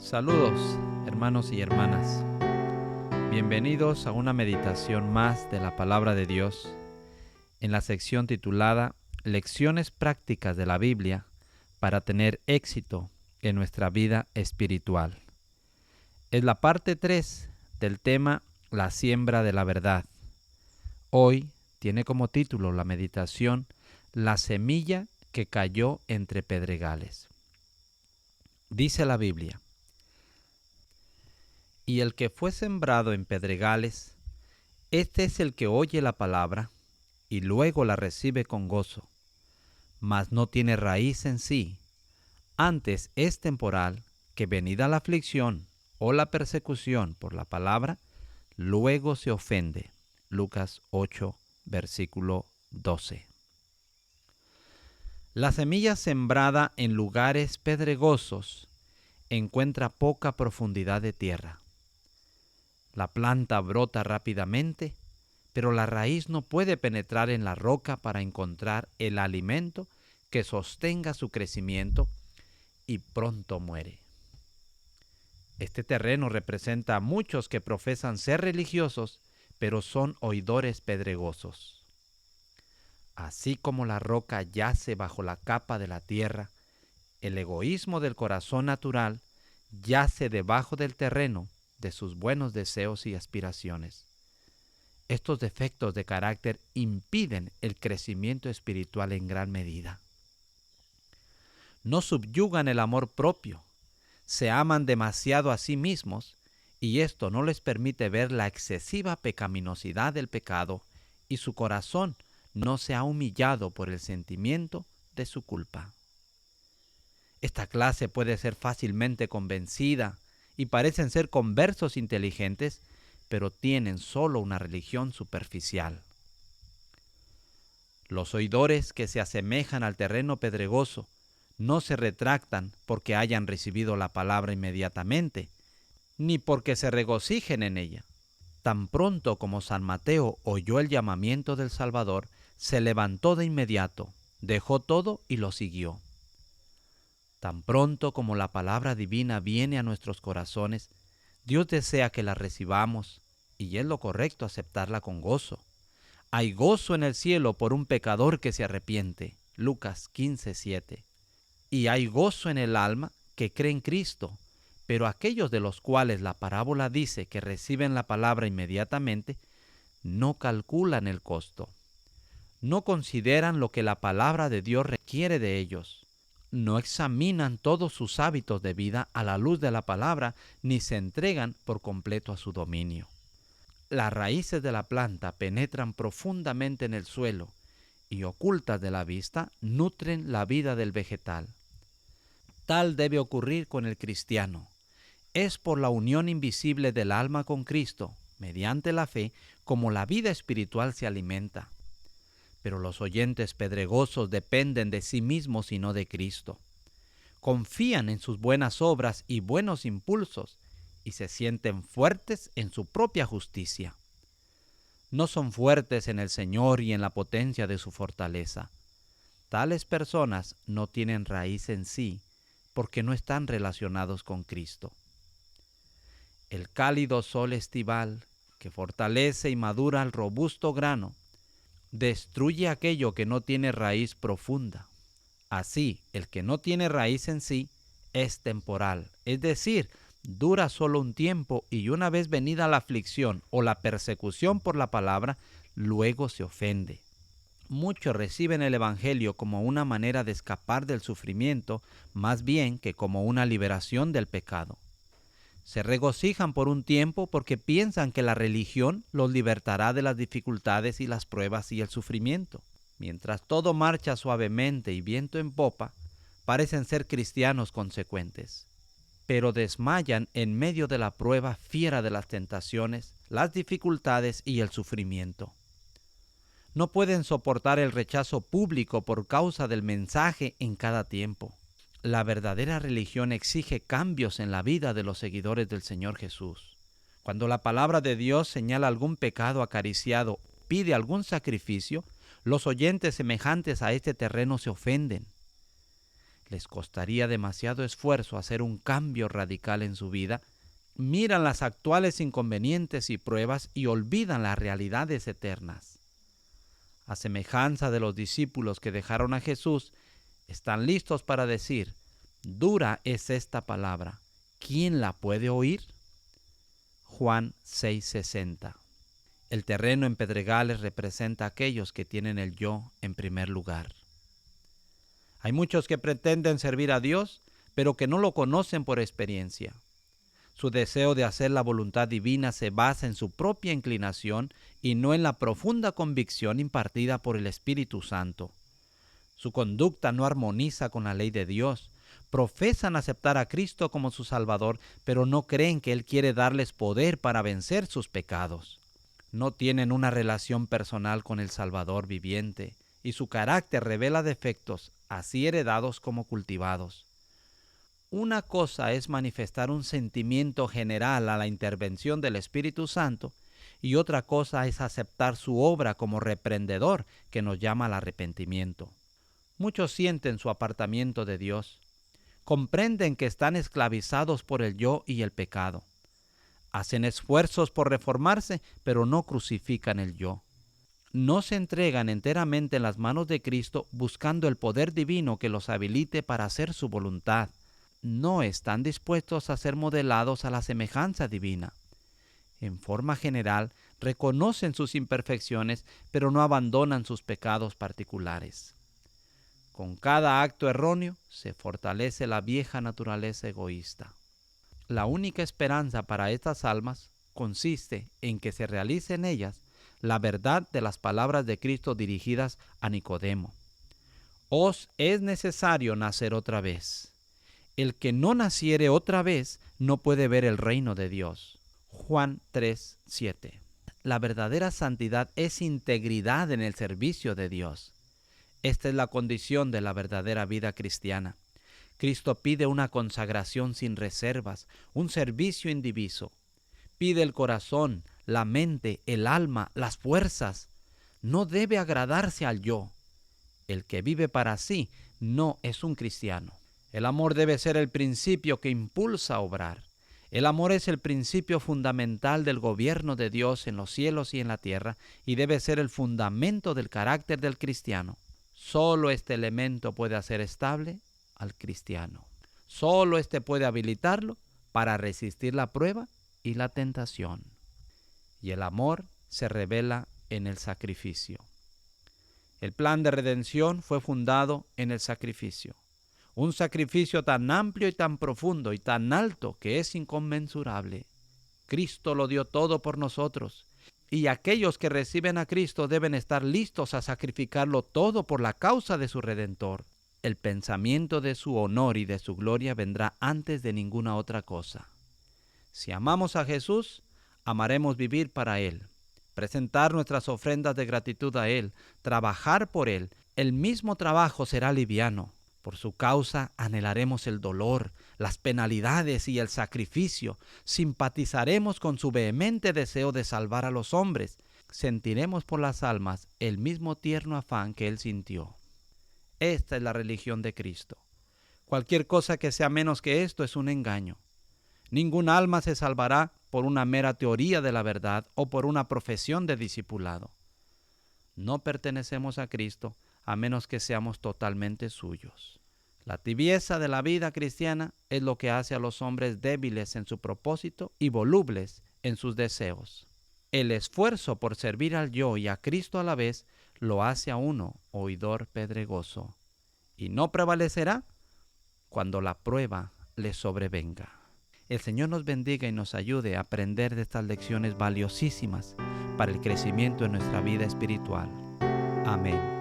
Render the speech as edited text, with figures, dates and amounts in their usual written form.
Saludos, hermanos y hermanas. Bienvenidos a una meditación más de la Palabra de Dios en la sección titulada Lecciones prácticas de la Biblia para tener éxito en nuestra vida espiritual. Es la parte 3 del tema La siembra de la verdad. Hoy tiene como título la meditación La semilla que cayó entre pedregales. Dice la Biblia: Y el que fue sembrado en pedregales, este es el que oye la palabra y luego la recibe con gozo, mas no tiene raíz en sí. Antes es temporal, que venida la aflicción o la persecución por la palabra, luego se ofende. Lucas 8, versículo 12. La semilla sembrada en lugares pedregosos encuentra poca profundidad de tierra. La planta brota rápidamente, pero la raíz no puede penetrar en la roca para encontrar el alimento que sostenga su crecimiento y pronto muere. Este terreno representa a muchos que profesan ser religiosos, pero son oidores pedregosos. Así como la roca yace bajo la capa de la tierra, el egoísmo del corazón natural yace debajo del terreno de sus buenos deseos y aspiraciones. Estos defectos de carácter impiden el crecimiento espiritual en gran medida. No subyugan el amor propio, se aman demasiado a sí mismos y esto no les permite ver la excesiva pecaminosidad del pecado y su corazón no se ha humillado por el sentimiento de su culpa. Esta clase puede ser fácilmente convencida y parecen ser conversos inteligentes, pero tienen solo una religión superficial. Los oidores que se asemejan al terreno pedregoso no se retractan porque hayan recibido la palabra inmediatamente, ni porque se regocijen en ella. Tan pronto como San Mateo oyó el llamamiento del Salvador, se levantó de inmediato, dejó todo y lo siguió. Tan pronto como la palabra divina viene a nuestros corazones, Dios desea que la recibamos, y es lo correcto aceptarla con gozo. Hay gozo en el cielo por un pecador que se arrepiente. Lucas 15:7. Y hay gozo en el alma que cree en Cristo, pero aquellos de los cuales la parábola dice que reciben la palabra inmediatamente, no calculan el costo. No consideran lo que la palabra de Dios requiere de ellos. No examinan todos sus hábitos de vida a la luz de la palabra, ni se entregan por completo a su dominio. Las raíces de la planta penetran profundamente en el suelo y, ocultas de la vista, nutren la vida del vegetal. Tal debe ocurrir con el cristiano. Es por la unión invisible del alma con Cristo, mediante la fe, como la vida espiritual se alimenta. Pero los oyentes pedregosos dependen de sí mismos y no de Cristo. Confían en sus buenas obras y buenos impulsos y se sienten fuertes en su propia justicia. No son fuertes en el Señor y en la potencia de su fortaleza. Tales personas no tienen raíz en sí porque no están relacionados con Cristo. El cálido sol estival, que fortalece y madura el robusto grano, destruye aquello que no tiene raíz profunda. Así, el que no tiene raíz en sí es temporal, es decir, dura solo un tiempo y una vez venida la aflicción o la persecución por la palabra, luego se ofende. Muchos reciben el Evangelio como una manera de escapar del sufrimiento, más bien que como una liberación del pecado. Se regocijan por un tiempo porque piensan que la religión los libertará de las dificultades y las pruebas y el sufrimiento. Mientras todo marcha suavemente y viento en popa, parecen ser cristianos consecuentes, pero desmayan en medio de la prueba fiera de las tentaciones, las dificultades y el sufrimiento. No pueden soportar el rechazo público por causa del mensaje en cada tiempo. La verdadera religión exige cambios en la vida de los seguidores del Señor Jesús. Cuando la palabra de Dios señala algún pecado acariciado, pide algún sacrificio, los oyentes semejantes a este terreno se ofenden. les costaría demasiado esfuerzo hacer un cambio radical en su vida, miran las actuales inconvenientes y pruebas y olvidan las realidades eternas. A semejanza de los discípulos que dejaron a Jesús, están listos para decir: dura es esta palabra, ¿quién la puede oír? Juan 6:60. El terreno en Pedregales representa a aquellos que tienen el yo en primer lugar. Hay muchos que pretenden servir a Dios, pero que no lo conocen por experiencia. Su deseo de hacer la voluntad divina se basa en su propia inclinación y no en la profunda convicción impartida por el Espíritu Santo. Su conducta no armoniza con la ley de Dios. Profesan aceptar a Cristo como su Salvador, pero no creen que Él quiere darles poder para vencer sus pecados. No tienen una relación personal con el Salvador viviente, y su carácter revela defectos, así heredados como cultivados. Una cosa es manifestar un sentimiento general a la intervención del Espíritu Santo, y otra cosa es aceptar su obra como reprendedor que nos llama al arrepentimiento. Muchos sienten su apartamiento de Dios. Comprenden que están esclavizados por el yo y el pecado. Hacen esfuerzos por reformarse, pero no crucifican el yo. No se entregan enteramente en las manos de Cristo buscando el poder divino que los habilite para hacer su voluntad. No están dispuestos a ser modelados a la semejanza divina. En forma general, reconocen sus imperfecciones, pero no abandonan sus pecados particulares. Con cada acto erróneo se fortalece la vieja naturaleza egoísta. La única esperanza para estas almas consiste en que se realice en ellas la verdad de las palabras de Cristo dirigidas a Nicodemo. Os es necesario nacer otra vez. El que no naciere otra vez no puede ver el reino de Dios. Juan 3:7. La verdadera santidad es integridad en el servicio de Dios. Esta es la condición de la verdadera vida cristiana. Cristo pide una consagración sin reservas, un servicio indiviso. Pide el corazón, la mente, el alma, las fuerzas. No debe agradarse al yo. El que vive para sí no es un cristiano. El amor debe ser el principio que impulsa a obrar. El amor es el principio fundamental del gobierno de Dios en los cielos y en la tierra y debe ser el fundamento del carácter del cristiano. Solo este elemento puede hacer estable al cristiano. Solo este puede habilitarlo para resistir la prueba y la tentación. Y el amor se revela en el sacrificio. El plan de redención fue fundado en el sacrificio. Un sacrificio tan amplio y tan profundo y tan alto que es inconmensurable. Cristo lo dio todo por nosotros. Y aquellos que reciben a Cristo deben estar listos a sacrificarlo todo por la causa de su Redentor. El pensamiento de su honor y de su gloria vendrá antes de ninguna otra cosa. Si amamos a Jesús, amaremos vivir para Él, presentar nuestras ofrendas de gratitud a Él, trabajar por Él. El mismo trabajo será liviano. Por su causa anhelaremos el dolor, las penalidades y el sacrificio. Simpatizaremos con su vehemente deseo de salvar a los hombres. Sentiremos por las almas el mismo tierno afán que Él sintió. Esta es la religión de Cristo. Cualquier cosa que sea menos que esto es un engaño. Ningún alma se salvará por una mera teoría de la verdad o por una profesión de discipulado. No pertenecemos a Cristo a menos que seamos totalmente suyos. La tibieza de la vida cristiana es lo que hace a los hombres débiles en su propósito y volubles en sus deseos. El esfuerzo por servir al yo y a Cristo a la vez lo hace a uno oidor pedregoso, y no prevalecerá cuando la prueba le sobrevenga. El Señor nos bendiga y nos ayude a aprender de estas lecciones valiosísimas para el crecimiento en nuestra vida espiritual. Amén.